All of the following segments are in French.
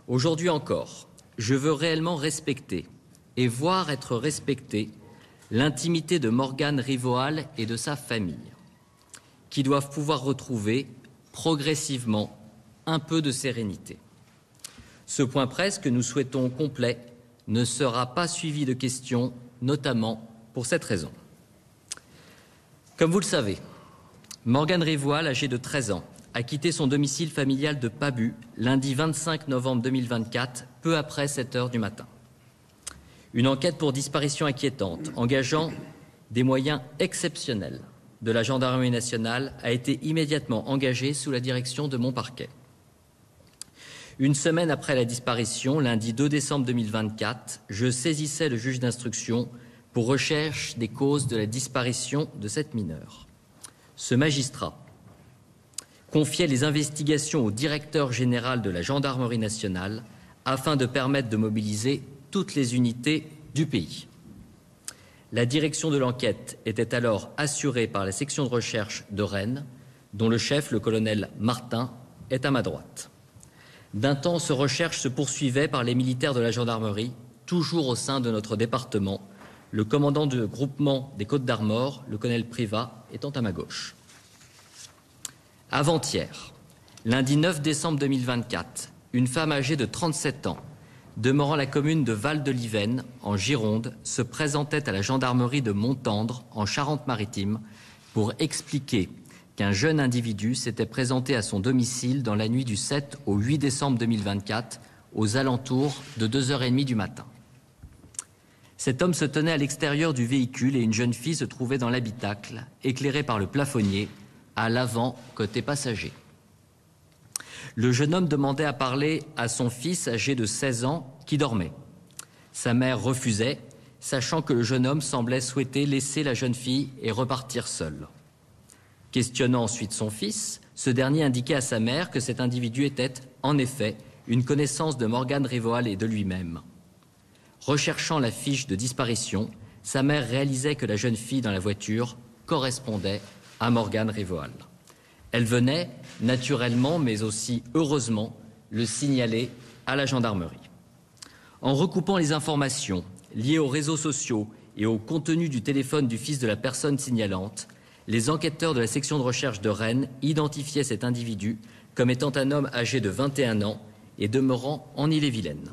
Aujourd'hui encore, je veux réellement respecter et voir être respectée l'intimité de Morgane Rivoal et de sa famille, qui doivent pouvoir retrouver progressivement un peu de sérénité. Ce point presse que nous souhaitons complet ne sera pas suivi de questions, notamment pour cette raison. Comme vous le savez, Morgane Rivoal, âgée de 13 ans, a quitté son domicile familial de Pabut lundi 25 novembre 2024, peu après 7 heures du matin. Une enquête pour disparition inquiétante, engageant des moyens exceptionnels de la gendarmerie nationale, a été immédiatement engagée sous la direction de mon parquet. Une semaine après la disparition, lundi 2 décembre 2024, je saisissais le juge d'instruction pour recherche des causes de la disparition de cette mineure. Ce magistrat confiait les investigations au directeur général de la gendarmerie nationale afin de permettre de mobiliser toutes les unités du pays. La direction de l'enquête était alors assurée par la section de recherche de Rennes, dont le chef, le colonel Martin, est à ma droite. D'intenses recherches se poursuivaient par les militaires de la gendarmerie, toujours au sein de notre département, le commandant du groupement des Côtes-d'Armor, le colonel Privat, étant à ma gauche. Avant-hier, lundi 9 décembre 2024, une femme âgée de 37 ans, demeurant la commune de Val-de-Livenne, en Gironde, se présentait à la gendarmerie de Montendre, en Charente-Maritime, pour expliquer qu'un jeune individu s'était présenté à son domicile dans la nuit du 7 au 8 décembre 2024, aux alentours de 2h30 du matin. Cet homme se tenait à l'extérieur du véhicule et une jeune fille se trouvait dans l'habitacle, éclairée par le plafonnier, à l'avant, côté passager. Le jeune homme demandait à parler à son fils âgé de 16 ans qui dormait. Sa mère refusait, sachant que le jeune homme semblait souhaiter laisser la jeune fille et repartir seul. Questionnant ensuite son fils, ce dernier indiquait à sa mère que cet individu était, en effet, une connaissance de Morgane Rivoal et de lui-même. Recherchant la fiche de disparition, sa mère réalisait que la jeune fille dans la voiture correspondait à Morgane Rivoal. Elle venait, naturellement, mais aussi heureusement, le signaler à la gendarmerie. En recoupant les informations liées aux réseaux sociaux et au contenu du téléphone du fils de la personne signalante, les enquêteurs de la section de recherche de Rennes identifiaient cet individu comme étant un homme âgé de 21 ans et demeurant en Ille-et-Vilaine.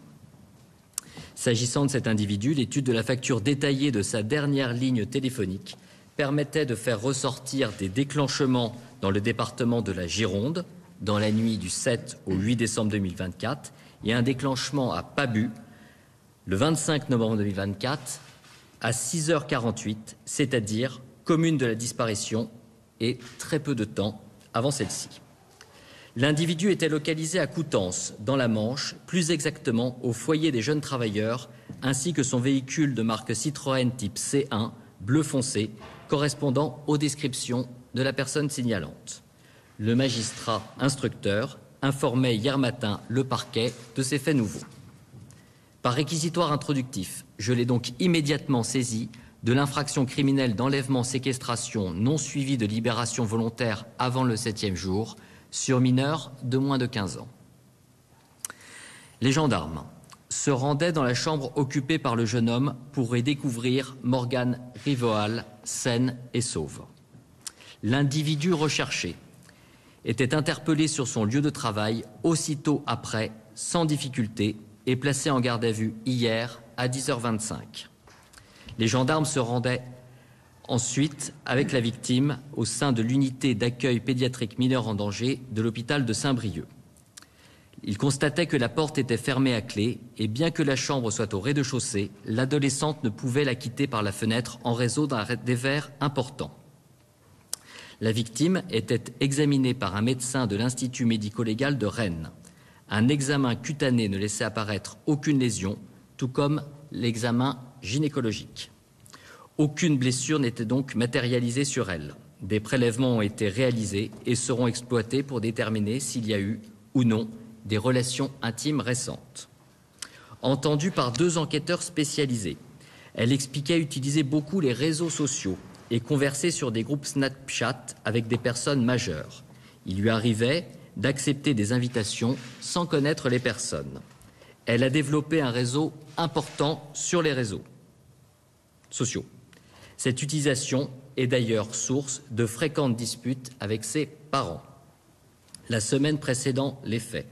S'agissant de cet individu, l'étude de la facture détaillée de sa dernière ligne téléphonique permettait de faire ressortir des déclenchements dans le département de la Gironde, dans la nuit du 7 au 8 décembre 2024, et un déclenchement à Pabut, le 25 novembre 2024, à 6h48, c'est-à-dire commune de la disparition, et très peu de temps avant celle-ci. L'individu était localisé à Coutances, dans la Manche, plus exactement au foyer des jeunes travailleurs, ainsi que son véhicule de marque Citroën type C1, bleu foncé, correspondant aux descriptions de la personne signalante. Le magistrat instructeur informait hier matin le parquet de ces faits nouveaux. Par réquisitoire introductif, je l'ai donc immédiatement saisi de l'infraction criminelle d'enlèvement-séquestration non suivie de libération volontaire avant le 7e jour sur mineur de moins de 15 ans. Les gendarmes se rendaient dans la chambre occupée par le jeune homme pour y découvrir Morgane Rivoal, saine et sauve. L'individu recherché était interpellé sur son lieu de travail aussitôt après, sans difficulté, et placé en garde à vue hier à 10h25. Les gendarmes se rendaient ensuite avec la victime au sein de l'unité d'accueil pédiatrique mineur en danger de l'hôpital de Saint-Brieuc. Ils constataient que la porte était fermée à clé et bien que la chambre soit au rez-de-chaussée, l'adolescente ne pouvait la quitter par la fenêtre en raison d'un dévers important. La victime était examinée par un médecin de l'Institut médico-légal de Rennes. Un examen cutané ne laissait apparaître aucune lésion, tout comme l'examen gynécologique. Aucune blessure n'était donc matérialisée sur elle. Des prélèvements ont été réalisés et seront exploités pour déterminer s'il y a eu ou non des relations intimes récentes. Entendue par 2 enquêteurs spécialisés, elle expliquait utiliser beaucoup les réseaux sociaux et converser sur des groupes Snapchat avec des personnes majeures. Il lui arrivait d'accepter des invitations sans connaître les personnes. Elle a développé un réseau important sur les réseaux sociaux. Cette utilisation est d'ailleurs source de fréquentes disputes avec ses parents. La semaine précédant les faits,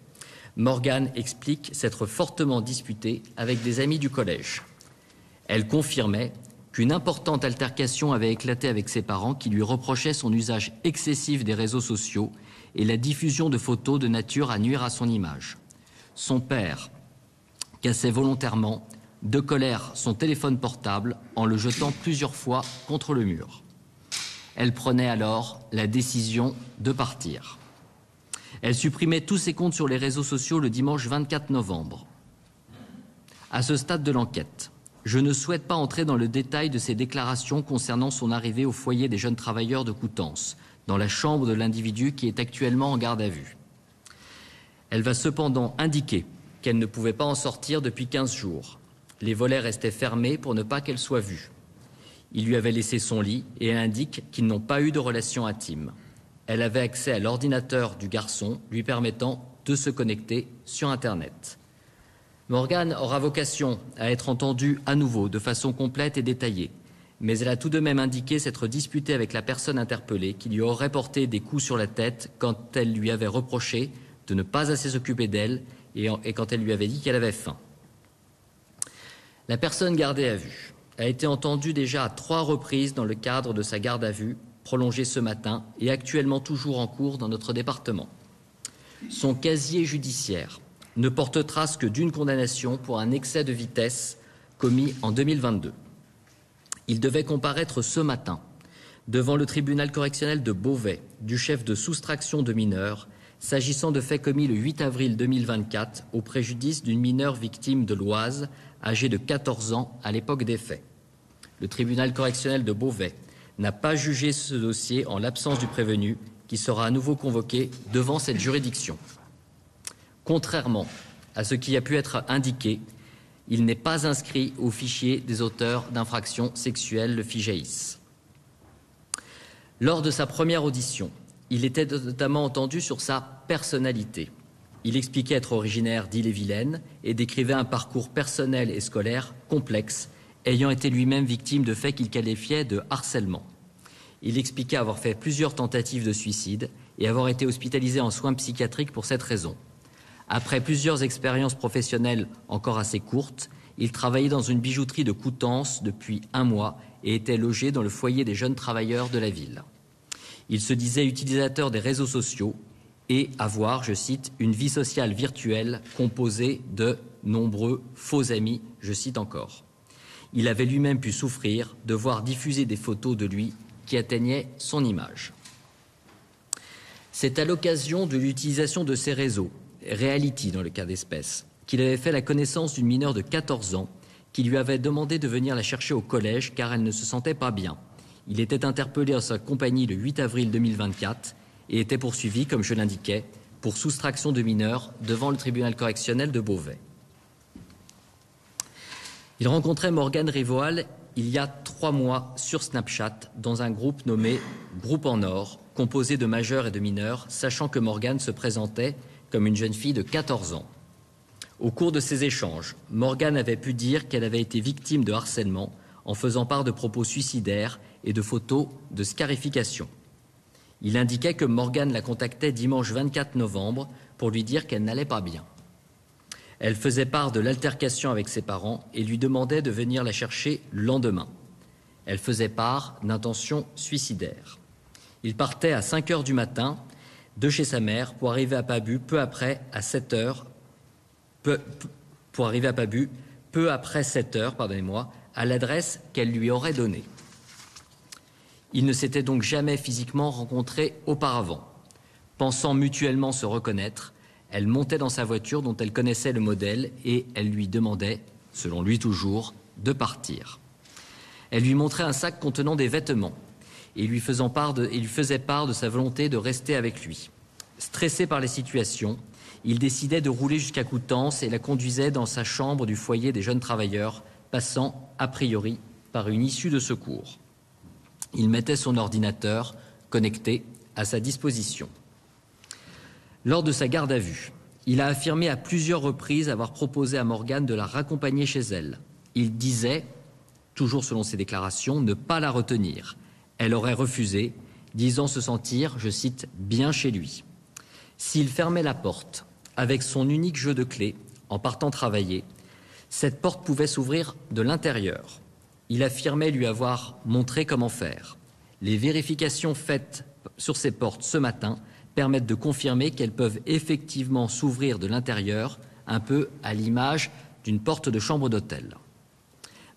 Morgane explique s'être fortement disputée avec des amis du collège. Elle confirmait qu'une importante altercation avait éclaté avec ses parents qui lui reprochaient son usage excessif des réseaux sociaux et la diffusion de photos de nature à nuire à son image. Son père cassait volontairement, de colère, son téléphone portable en le jetant plusieurs fois contre le mur. Elle prenait alors la décision de partir. Elle supprimait tous ses comptes sur les réseaux sociaux le dimanche 24 novembre. À ce stade de l'enquête, je ne souhaite pas entrer dans le détail de ses déclarations concernant son arrivée au foyer des jeunes travailleurs de Coutances, dans la chambre de l'individu qui est actuellement en garde à vue. Elle va cependant indiquer qu'elle ne pouvait pas en sortir depuis 15 jours. Les volets restaient fermés pour ne pas qu'elle soit vue. Il lui avait laissé son lit et elle indique qu'ils n'ont pas eu de relation intime. Elle avait accès à l'ordinateur du garçon, lui permettant de se connecter sur Internet. Morgane aura vocation à être entendue à nouveau de façon complète et détaillée, mais elle a tout de même indiqué s'être disputée avec la personne interpellée qui lui aurait porté des coups sur la tête quand elle lui avait reproché de ne pas assez s'occuper d'elle et quand elle lui avait dit qu'elle avait faim. La personne gardée à vue a été entendue déjà à 3 reprises dans le cadre de sa garde à vue, prolongée ce matin et actuellement toujours en cours dans notre département. Son casier judiciaire ne porte trace que d'une condamnation pour un excès de vitesse commis en 2022. Il devait comparaître ce matin devant le tribunal correctionnel de Beauvais du chef de soustraction de mineurs s'agissant de faits commis le 8 avril 2024 au préjudice d'une mineure victime de l'Oise âgée de 14 ans à l'époque des faits. Le tribunal correctionnel de Beauvais n'a pas jugé ce dossier en l'absence du prévenu qui sera à nouveau convoqué devant cette juridiction. Contrairement à ce qui a pu être indiqué, il n'est pas inscrit au fichier des auteurs d'infractions sexuelles, le FIGEIS. Lors de sa première audition, il était notamment entendu sur sa personnalité. Il expliquait être originaire d'Ille-et-Vilaine et décrivait un parcours personnel et scolaire complexe, ayant été lui-même victime de faits qu'il qualifiait de harcèlement. Il expliquait avoir fait plusieurs tentatives de suicide et avoir été hospitalisé en soins psychiatriques pour cette raison. Après plusieurs expériences professionnelles encore assez courtes, il travaillait dans une bijouterie de Coutances depuis 1 mois et était logé dans le foyer des jeunes travailleurs de la ville. Il se disait utilisateur des réseaux sociaux et avoir, je cite, une vie sociale virtuelle composée de nombreux faux amis, je cite encore. Il avait lui-même pu souffrir de voir diffuser des photos de lui qui atteignaient son image. C'est à l'occasion de l'utilisation de ces réseaux, Reality dans le cas d'espèce, qu'il avait fait la connaissance d'une mineure de 14 ans qui lui avait demandé de venir la chercher au collège car elle ne se sentait pas bien. Il était interpellé en sa compagnie le 8 avril 2024 et était poursuivi, comme je l'indiquais, pour soustraction de mineurs devant le tribunal correctionnel de Beauvais. Il rencontrait Morgane Rivoal il y a 3 mois sur Snapchat dans un groupe nommé Groupe en Or, composé de majeurs et de mineurs, sachant que Morgane se présentait comme une jeune fille de 14 ans. Au cours de ces échanges, Morgane avait pu dire qu'elle avait été victime de harcèlement en faisant part de propos suicidaires et de photos de scarification. Il indiquait que Morgane la contactait dimanche 24 novembre pour lui dire qu'elle n'allait pas bien. Elle faisait part de l'altercation avec ses parents et lui demandait de venir la chercher le lendemain. Elle faisait part d'intentions suicidaires. Il partait à 5 heures du matin de chez sa mère pour arriver à Pabu peu après 7 heures, à l'adresse qu'elle lui aurait donnée. Ils ne s'étaient donc jamais physiquement rencontrés auparavant. Pensant mutuellement se reconnaître, elle montait dans sa voiture dont elle connaissait le modèle et elle lui demandait, selon lui toujours, de partir. Elle lui montrait un sac contenant des vêtements et lui faisait part de sa volonté de rester avec lui. Stressé par les situations, il décidait de rouler jusqu'à Coutances et la conduisait dans sa chambre du foyer des jeunes travailleurs, passant, a priori, par une issue de secours. Il mettait son ordinateur connecté à sa disposition. Lors de sa garde à vue, Il a affirmé à plusieurs reprises avoir proposé à Morgane de la raccompagner chez elle. Il disait, toujours selon ses déclarations, ne pas la retenir. Elle aurait refusé, disant se sentir, je cite, bien chez lui. S'il fermait la porte avec son unique jeu de clés en partant travailler, cette porte pouvait s'ouvrir de l'intérieur. Il affirmait lui avoir montré comment faire. Les vérifications faites sur ces portes ce matin permettent de confirmer qu'elles peuvent effectivement s'ouvrir de l'intérieur, un peu à l'image d'une porte de chambre d'hôtel.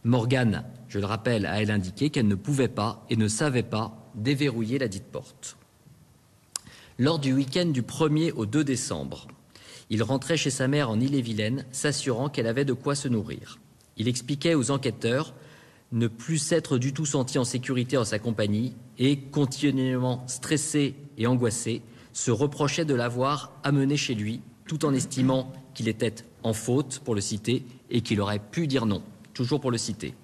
Morgane, je le rappelle, a elle indiqué qu'elle ne pouvait pas et ne savait pas déverrouiller la dite porte. Lors du week-end du 1er au 2 décembre, il rentrait chez sa mère en Ille-et-Vilaine, s'assurant qu'elle avait de quoi se nourrir. Il expliquait aux enquêteurs ne plus s'être du tout senti en sécurité en sa compagnie et, continuellement stressé et angoissé, se reprochait de l'avoir amené chez lui, tout en estimant qu'il était en faute, pour le citer, et qu'il aurait pu dire non, toujours pour le citer.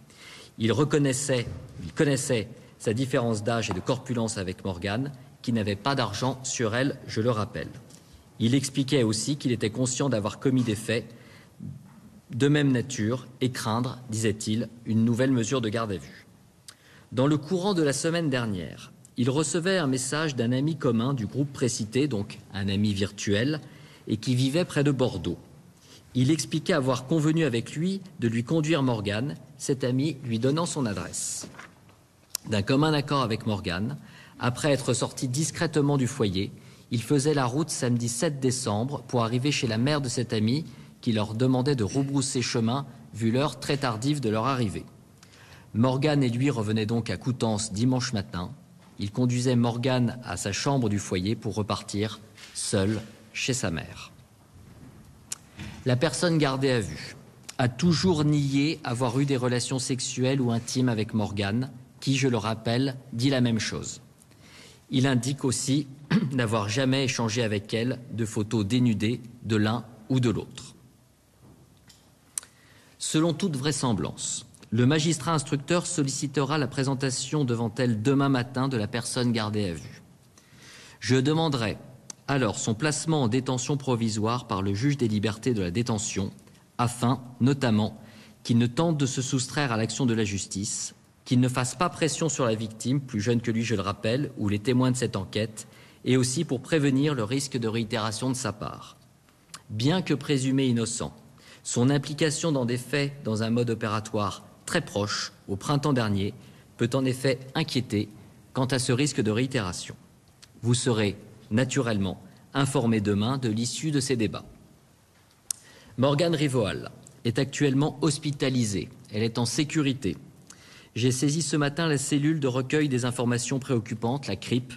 Il connaissait sa différence d'âge et de corpulence avec Morgane, qui n'avait pas d'argent sur elle, je le rappelle. Il expliquait aussi qu'il était conscient d'avoir commis des faits de même nature et craindre, disait-il, une nouvelle mesure de garde à vue. Dans le courant de la semaine dernière, il recevait un message d'un ami commun du groupe précité, donc un ami virtuel, et qui vivait près de Bordeaux. Il expliquait avoir convenu avec lui de lui conduire Morgane, cet ami lui donnant son adresse. D'un commun accord avec Morgane, après être sorti discrètement du foyer, il faisait la route samedi 7 décembre pour arriver chez la mère de cet ami qui leur demandait de rebrousser chemin vu l'heure très tardive de leur arrivée. Morgane et lui revenaient donc à Coutances dimanche matin. Il conduisait Morgane à sa chambre du foyer pour repartir seul chez sa mère. La personne gardée à vue a toujours nié avoir eu des relations sexuelles ou intimes avec Morgane, qui, je le rappelle, dit la même chose. Il indique aussi n'avoir jamais échangé avec elle de photos dénudées de l'un ou de l'autre. Selon toute vraisemblance, le magistrat instructeur sollicitera la présentation devant elle demain matin de la personne gardée à vue. Je demanderai alors son placement en détention provisoire par le juge des libertés de la détention, afin, notamment, qu'il ne tente de se soustraire à l'action de la justice, qu'il ne fasse pas pression sur la victime, plus jeune que lui, je le rappelle, ou les témoins de cette enquête, et aussi pour prévenir le risque de réitération de sa part. Bien que présumé innocent, son implication dans des faits dans un mode opératoire très proche, au printemps dernier, peut en effet inquiéter quant à ce risque de réitération. Vous serez naturellement informé demain de l'issue de ces débats. Morgane Rivoal est actuellement hospitalisée. Elle est en sécurité. J'ai saisi ce matin la cellule de recueil des informations préoccupantes, la CRIP,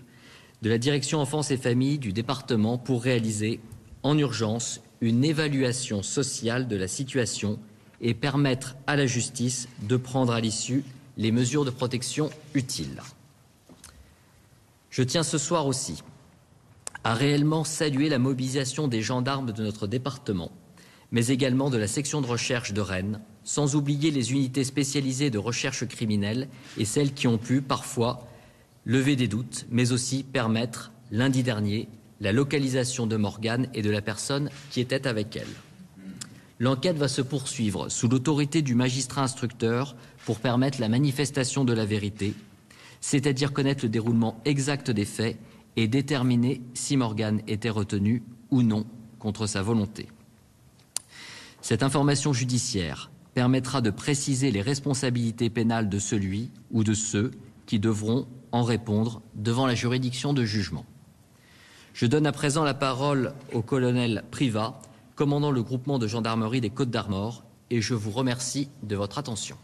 de la Direction Enfance et Famille du département pour réaliser en urgence une évaluation sociale de la situation et permettre à la justice de prendre à l'issue les mesures de protection utiles. Je tiens ce soir aussi à réellement saluer la mobilisation des gendarmes de notre département, mais également de la section de recherche de Rennes, sans oublier les unités spécialisées de recherche criminelle et celles qui ont pu, parfois, lever des doutes, mais aussi permettre, lundi dernier, la localisation de Morgane et de la personne qui était avec elle. L'enquête va se poursuivre sous l'autorité du magistrat instructeur pour permettre la manifestation de la vérité, c'est-à-dire connaître le déroulement exact des faits et déterminer si Morgane était retenue ou non contre sa volonté. Cette information judiciaire permettra de préciser les responsabilités pénales de celui ou de ceux qui devront en répondre devant la juridiction de jugement. Je donne à présent la parole au colonel Privat, commandant le groupement de gendarmerie des Côtes-d'Armor, et je vous remercie de votre attention.